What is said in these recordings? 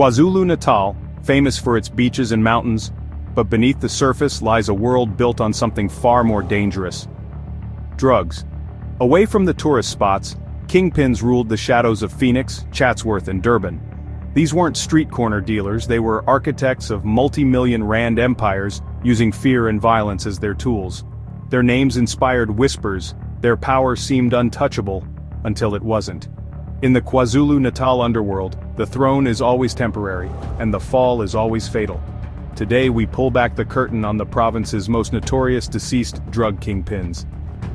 KwaZulu-Natal, famous for its beaches and mountains, but beneath the surface lies a world built on something far more dangerous. Drugs. Away from the tourist spots, kingpins ruled the shadows of Phoenix, Chatsworth, and Durban. These weren't street corner dealers, they were architects of multi-million rand empires using fear and violence as their tools. Their names inspired whispers, their power seemed untouchable, until it wasn't. In the KwaZulu-Natal underworld, the throne is always temporary, and the fall is always fatal. Today we pull back the curtain on the province's most notorious deceased drug kingpins.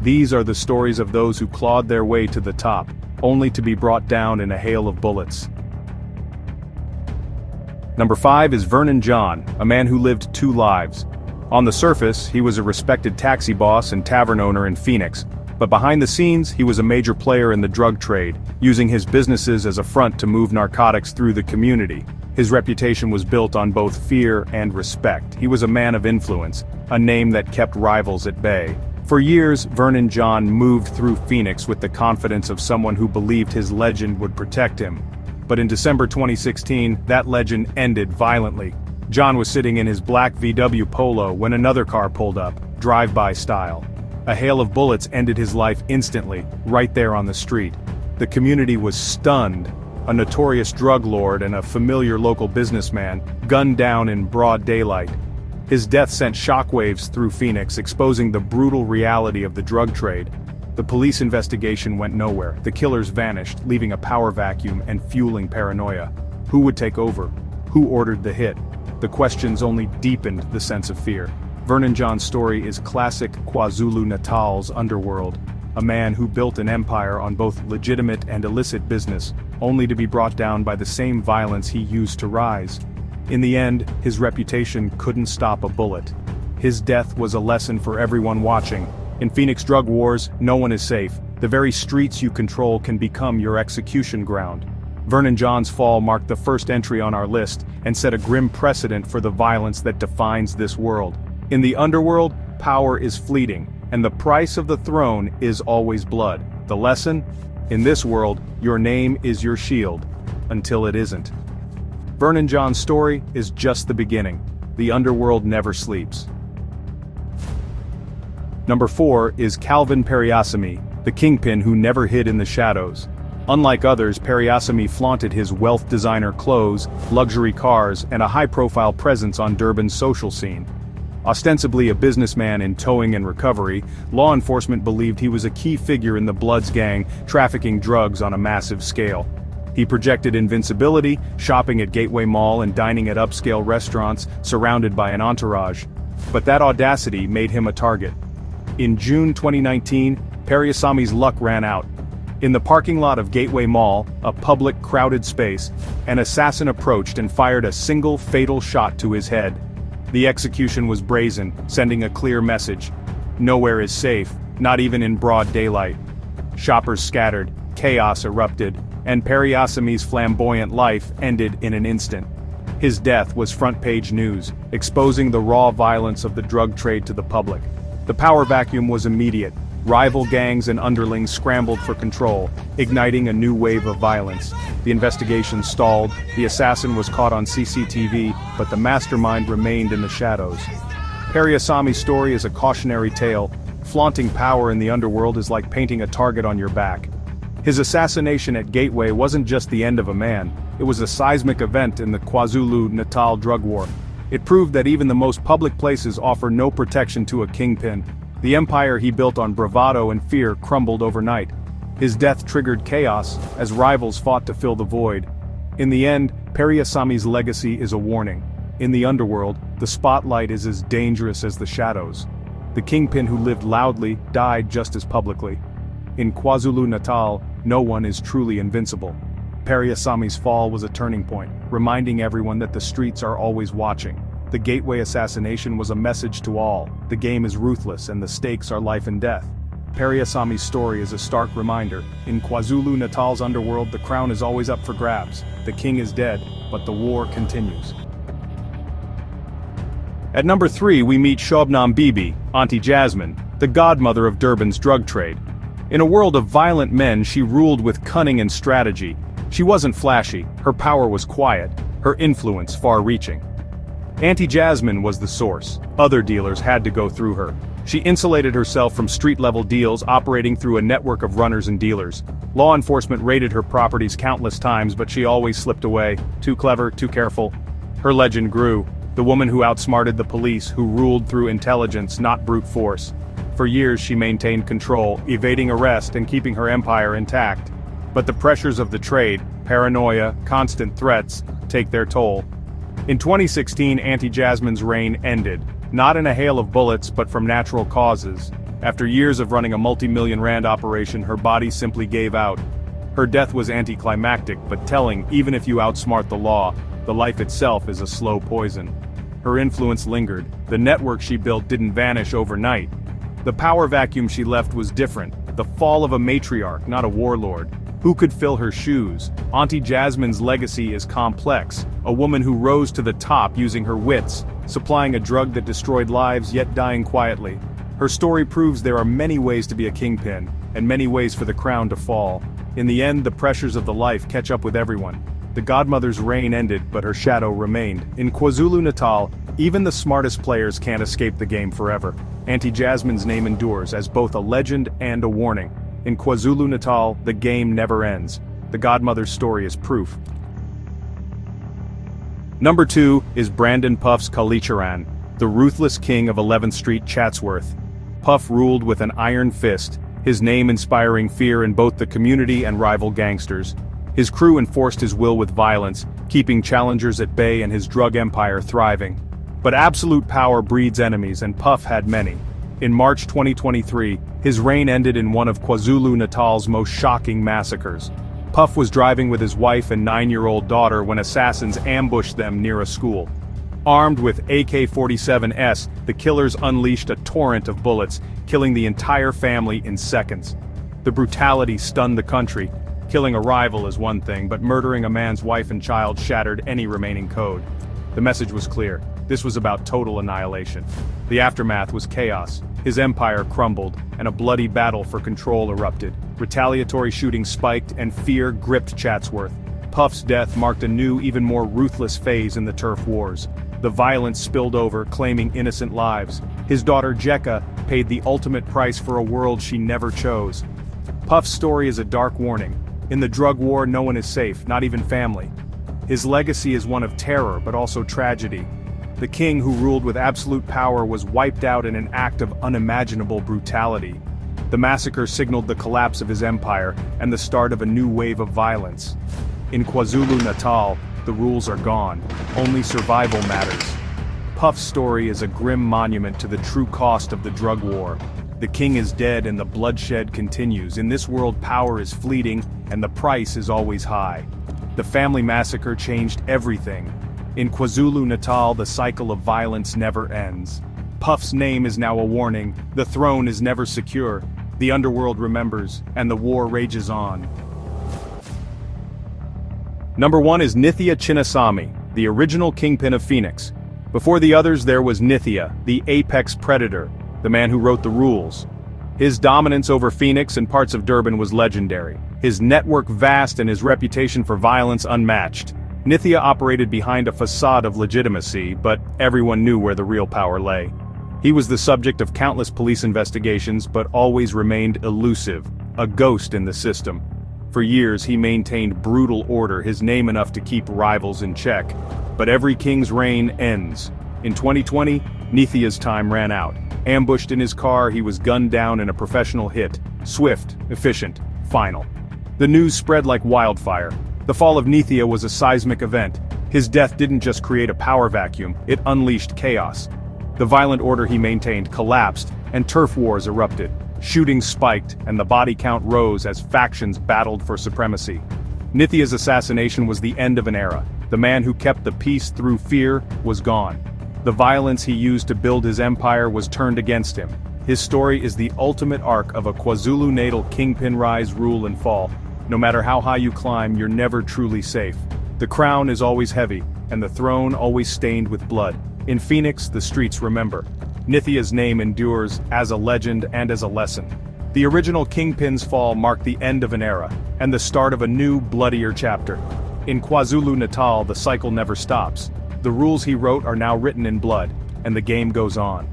These are the stories of those who clawed their way to the top, only to be brought down in a hail of bullets. Number 5 is Vernon John, a man who lived two lives. On the surface, he was a respected taxi boss and tavern owner in Phoenix, but behind the scenes, he was a major player in the drug trade, using his businesses as a front to move narcotics through the community. His reputation was built on both fear and respect. He was a man of influence, a name that kept rivals at bay. For years, Vernon John moved through Phoenix with the confidence of someone who believed his legend would protect him. But in December 2016, that legend ended violently. John was sitting in his black VW Polo when another car pulled up, drive-by style. A hail of bullets ended his life instantly, right there on the street. The community was stunned. A notorious drug lord and a familiar local businessman, gunned down in broad daylight. His death sent shockwaves through Phoenix, exposing the brutal reality of the drug trade. The police investigation went nowhere. The killers vanished, leaving a power vacuum and fueling paranoia. Who would take over? Who ordered the hit? The questions only deepened the sense of fear. Vernon John's story is classic KwaZulu-Natal's underworld. A man who built an empire on both legitimate and illicit business, only to be brought down by the same violence he used to rise. In the end, his reputation couldn't stop a bullet. His death was a lesson for everyone watching. In Phoenix drug wars, no one is safe. The very streets you control can become your execution ground. Vernon John's fall marked the first entry on our list and set a grim precedent for the violence that defines this world. In the underworld, power is fleeting, and the price of the throne is always blood. The lesson? In this world, your name is your shield, until it isn't. Vernon John's story is just the beginning. The underworld never sleeps. Number 4 is Calvin Periasamy, the kingpin who never hid in the shadows. Unlike others, Periasamy flaunted his wealth designer clothes, luxury cars, and a high-profile presence on Durban's social scene. Ostensibly a businessman in towing and recovery, law enforcement believed he was a key figure in the Bloods gang, trafficking drugs on a massive scale. He projected invincibility, shopping at Gateway Mall and dining at upscale restaurants, surrounded by an entourage. But that audacity made him a target. In June 2019, Periasamy's luck ran out. In the parking lot of Gateway Mall, a public, crowded space, an assassin approached and fired a single fatal shot to his head. The execution was brazen, sending a clear message. Nowhere is safe, not even in broad daylight. Shoppers scattered, chaos erupted, and Periasamy's flamboyant life ended in an instant. His death was front-page news, exposing the raw violence of the drug trade to the public. The power vacuum was immediate. Rival gangs and underlings scrambled for control, igniting a new wave of violence. The investigation stalled, the assassin was caught on CCTV, but the mastermind remained in the shadows. Periasamy's story is a cautionary tale. Flaunting power in the underworld is like painting a target on your back. His assassination at Gateway wasn't just the end of a man, it was a seismic event in the KwaZulu-Natal drug war. It proved that even the most public places offer no protection to a kingpin. The empire he built on bravado and fear crumbled overnight. His death triggered chaos, as rivals fought to fill the void. In the end, Periasamy's legacy is a warning. In the underworld, the spotlight is as dangerous as the shadows. The kingpin who lived loudly died just as publicly. In KwaZulu-Natal, no one is truly invincible. Periasamy's fall was a turning point, reminding everyone that the streets are always watching. The Gateway assassination was a message to all. The game is ruthless and the stakes are life and death. Periasamy's story is a stark reminder. In KwaZulu-Natal's underworld, the crown is always up for grabs. The king is dead, but the war continues. At number 3 we meet Shobnam Bibi, Auntie Jasmine, the godmother of Durban's drug trade. In a world of violent men, she ruled with cunning and strategy. She wasn't flashy, her power was quiet. her influence far-reaching. Auntie Jasmine was the source. Other dealers had to go through her. She insulated herself from street-level deals operating through a network of runners and dealers. Law enforcement raided her properties countless times, but she always slipped away. Too clever, too careful. Her legend grew. The woman who outsmarted the police, who ruled through intelligence, not brute force. For years she maintained control, evading arrest and keeping her empire intact. But the pressures of the trade, paranoia, constant threats, take their toll. In 2016, Auntie Jasmine's reign ended, not in a hail of bullets but from natural causes. After years of running a multi-million rand operation, her body simply gave out. Her death was anticlimactic but telling. Even if you outsmart the law, the life itself is a slow poison. Her influence lingered. The network she built didn't vanish overnight. The power vacuum she left was different, the fall of a matriarch, not a warlord. Who could fill her shoes? Auntie Jasmine's legacy is complex, a woman who rose to the top using her wits, supplying a drug that destroyed lives yet dying quietly. Her story proves there are many ways to be a kingpin, and many ways for the crown to fall. In the end, the pressures of the life catch up with everyone. The godmother's reign ended, but her shadow remained. In KwaZulu-Natal, even the smartest players can't escape the game forever. Auntie Jasmine's name endures as both a legend and a warning. In KwaZulu-Natal, the game never ends. The godmother's story is proof. Number 2 is Brandon Puff's Kalicharan, the ruthless king of 11th Street, Chatsworth. Puff ruled with an iron fist, his name inspiring fear in both the community and rival gangsters. His crew enforced his will with violence, keeping challengers at bay and his drug empire thriving. But absolute power breeds enemies, and Puff had many. In March 2023, his reign ended in one of KwaZulu-Natal's most shocking massacres. Puff was driving with his wife and 9-year-old daughter when assassins ambushed them near a school. Armed with AK-47s, the killers unleashed a torrent of bullets, killing the entire family in seconds. The brutality stunned the country. Killing a rival is one thing, but murdering a man's wife and child shattered any remaining code. The message was clear. This was about total annihilation. The aftermath was chaos. His empire crumbled, and a bloody battle for control erupted. Retaliatory shooting spiked, and fear gripped Chatsworth. Puff's death marked a new, even more ruthless phase in the turf wars. The violence spilled over, claiming innocent lives. His daughter Jekka paid the ultimate price for a world she never chose. Puff's story is a dark warning. In the drug war, no one is safe, not even family. His legacy is one of terror, but also tragedy. The king who ruled with absolute power was wiped out in an act of unimaginable brutality. The massacre signaled the collapse of his empire and the start of a new wave of violence. In KwaZulu-Natal, the rules are gone. Only survival matters. Puff's story is a grim monument to the true cost of the drug war. The king is dead and the bloodshed continues. In this world, power is fleeting and the price is always high. The family massacre changed everything. In KwaZulu-Natal, the cycle of violence never ends. Puff's name is now a warning. The throne is never secure. The underworld remembers, and the war rages on. Number 1 is Nithya Chinnasamy, the original kingpin of Phoenix. Before the others, there was Nithya, the apex predator, the man who wrote the rules. His dominance over Phoenix and parts of Durban was legendary. His network vast and his reputation for violence unmatched. Nithya operated behind a facade of legitimacy, but everyone knew where the real power lay. He was the subject of countless police investigations, but always remained elusive, a ghost in the system. For years he maintained brutal order, his name enough to keep rivals in check. But every king's reign ends. In 2020, Nithya's time ran out. Ambushed in his car, he was gunned down in a professional hit. Swift, efficient, final. The news spread like wildfire. The fall of Nithya was a seismic event. His death didn't just create a power vacuum, it unleashed chaos. The violent order he maintained collapsed, and turf wars erupted. Shootings spiked, and the body count rose as factions battled for supremacy. Nithya's assassination was the end of an era. The man who kept the peace through fear was gone. The violence he used to build his empire was turned against him. His story is the ultimate arc of a KwaZulu-Natal kingpin rise, rule and fall. No matter how high you climb, you're never truly safe. The crown is always heavy, and the throne always stained with blood. In Phoenix, the streets remember. Nithya's name endures as a legend and as a lesson. The original kingpin's fall marked the end of an era, and the start of a new, bloodier chapter. In KwaZulu-Natal, the cycle never stops. The rules he wrote are now written in blood, and the game goes on.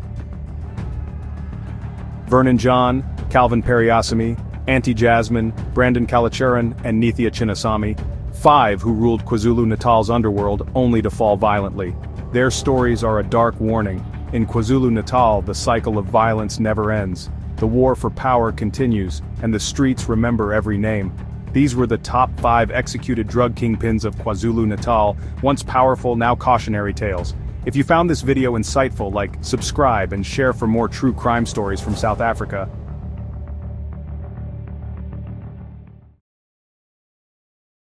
Vernon John, Calvin Periasamy, Auntie Jasmine, Brandon Kalachuran, and Nithya Chinnasamy, 5 who ruled KwaZulu-Natal's underworld only to fall violently. Their stories are a dark warning. In KwaZulu-Natal, the cycle of violence never ends. The war for power continues, and the streets remember every name. These were the top 5 executed drug kingpins of KwaZulu-Natal, once powerful, now cautionary tales. If you found this video insightful, subscribe and share for more true crime stories from South Africa.